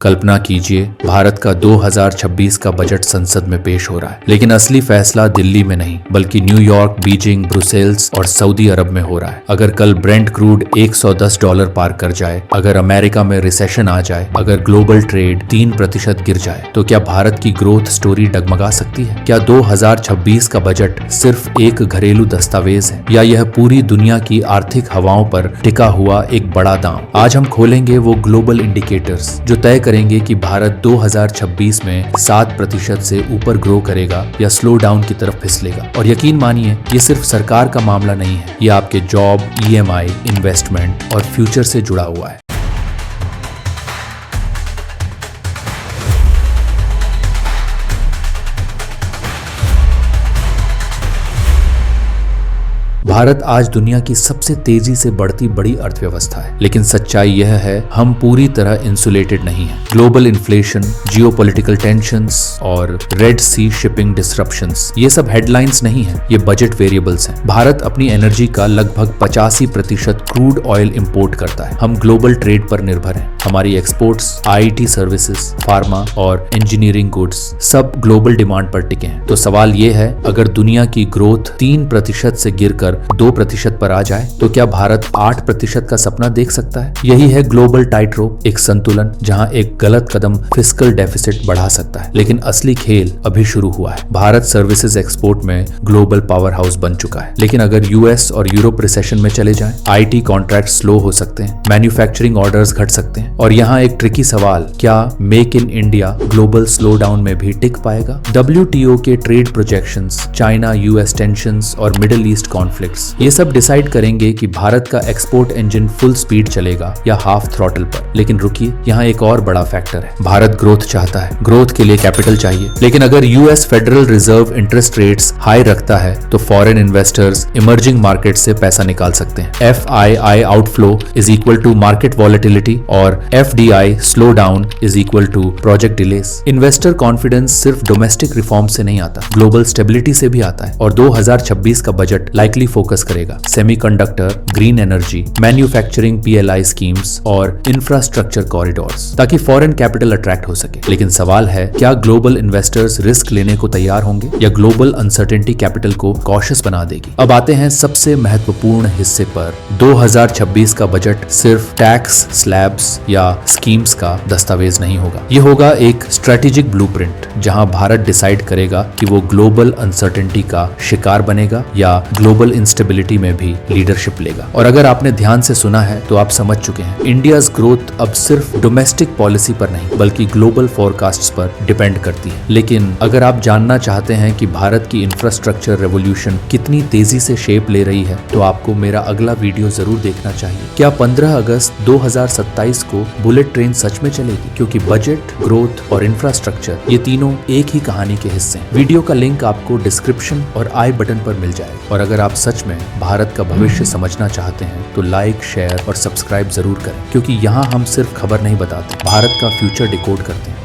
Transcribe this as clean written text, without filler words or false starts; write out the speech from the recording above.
कल्पना कीजिए, भारत का 2026 का बजट संसद में पेश हो रहा है, लेकिन असली फैसला दिल्ली में नहीं बल्कि न्यूयॉर्क, बीजिंग, ब्रुसेल्स और सऊदी अरब में हो रहा है। अगर कल ब्रेंट क्रूड $110 पार कर जाए, अगर अमेरिका में रिसेशन आ जाए, अगर ग्लोबल ट्रेड 3% गिर जाए, तो क्या भारत की ग्रोथ स्टोरी डगमगा सकती है? क्या 2026 का बजट सिर्फ एक घरेलू दस्तावेज है या यह पूरी दुनिया की आर्थिक हवाओं पर टिका हुआ एक बड़ा दांव? आज हम खोलेंगे वो ग्लोबल इंडिकेटर्स जो तय करेंगे कि भारत 2026 में 7% से ऊपर ग्रो करेगा या स्लो डाउन की तरफ फिसलेगा। और यकीन मानिए, ये सिर्फ सरकार का मामला नहीं है, ये आपके जॉब, EMI, इन्वेस्टमेंट और फ्यूचर से जुड़ा हुआ है। भारत आज दुनिया की सबसे तेजी से बढ़ती बड़ी अर्थव्यवस्था है, लेकिन सच्चाई यह है, हम पूरी तरह इंसुलेटेड नहीं हैं। ग्लोबल इन्फ्लेशन, जियोपॉलिटिकल टेंशंस और रेड सी शिपिंग डिसरप्शंस, ये सब हेडलाइंस नहीं है, ये बजट वेरिएबल्स हैं। भारत अपनी एनर्जी का लगभग 85% क्रूड ऑयल इंपोर्ट करता है। हम ग्लोबल ट्रेड पर निर्भर हैं। हमारी एक्सपोर्ट्स, IIT सर्विसेज, फार्मा और इंजीनियरिंग गुड्स सब ग्लोबल डिमांड पर टिके हैं। तो सवाल ये है, अगर दुनिया की ग्रोथ 3% से गिरकर 2% पर आ जाए, तो क्या भारत 8% का सपना देख सकता है? यही है ग्लोबल टाइट रोप, एक संतुलन जहां एक गलत कदम फिस्कल डेफिसिट बढ़ा सकता है। लेकिन असली खेल अभी शुरू हुआ है। भारत सर्विसेज एक्सपोर्ट में ग्लोबल पावर हाउस बन चुका है, लेकिन अगर US और यूरोप रिसेशन में चले जाएं, IT कॉन्ट्रैक्ट स्लो हो सकते हैं, मैन्युफैक्चरिंग ऑर्डर्स घट सकते हैं। और यहाँ एक ट्रिकी सवाल, क्या make in India global slow down में भी टिक पाएगा? WTO के trade projections, China US tensions और मिडिल ईस्ट कॉन्फ्लिक्ट्स, ये सब डिसाइड करेंगे कि भारत का एक्सपोर्ट इंजन फुल स्पीड चलेगा या हाफ थ्रॉटल पर। लेकिन रुकिए, यहाँ एक और बड़ा फैक्टर है। भारत ग्रोथ चाहता है, ग्रोथ के लिए कैपिटल चाहिए। लेकिन अगर US federal reserve interest rates high रखता है, तो फॉरेन इन्वेस्टर्स इमर्जिंग मार्केट से पैसा निकाल सकते हैं। FII outflow is equal to market volatility और FDI slow down is equal to project delays. Investor confidence सिर्फ डोमेस्टिक रिफॉर्म से नहीं आता, ग्लोबल स्टेबिलिटी से भी आता है। और 2026 का बजट लाइकली फोकस करेगा semiconductor, green energy, manufacturing PLI schemes और इंफ्रास्ट्रक्चर कॉरिडोर्स, ताकि फॉरेन कैपिटल अट्रैक्ट हो सके। लेकिन सवाल है, क्या ग्लोबल इन्वेस्टर्स रिस्क लेने को तैयार होंगे या ग्लोबल अनसर्टेनिटी कैपिटल को कॉशियस बना देगी? अब आते हैं सबसे महत्वपूर्ण हिस्से पर। 2026 का बजट सिर्फ टैक्स स्लैब्स या स्कीम्स का दस्तावेज नहीं होगा, ये होगा एक स्ट्रेटेजिक ब्लूप्रिंट, जहां भारत डिसाइड करेगा कि वो ग्लोबल अनसर्टेनिटी का शिकार बनेगा या ग्लोबल इंस्टेबिलिटी में भी लीडरशिप लेगा। और अगर आपने ध्यान से सुना है तो आप समझ चुके हैं, इंडियाज ग्रोथ अब सिर्फ डोमेस्टिक पॉलिसी पर नहीं बल्कि ग्लोबल फोरकास्ट्स पर डिपेंड करती है। लेकिन अगर आप जानना चाहते हैं कि भारत की इंफ्रास्ट्रक्चर रेवोल्यूशन कितनी तेजी से शेप ले रही है, तो आपको मेरा अगला वीडियो जरूर देखना चाहिए। क्या 15 अगस्त 2027 को बुलेट ट्रेन सच में चलेगी? क्योंकि बजट, ग्रोथ और इंफ्रास्ट्रक्चर, ये तीनों एक ही कहानी के हिस्से हैं। वीडियो का लिंक आपको डिस्क्रिप्शन और आई बटन पर मिल जाएगा। और अगर आप सच में भारत का भविष्य समझना चाहते हैं, तो लाइक, शेयर और सब्सक्राइब जरूर करें, क्योंकि यहाँ हम सिर्फ खबर नहीं बताते, भारत का फ्यूचर डिकोड करते हैं।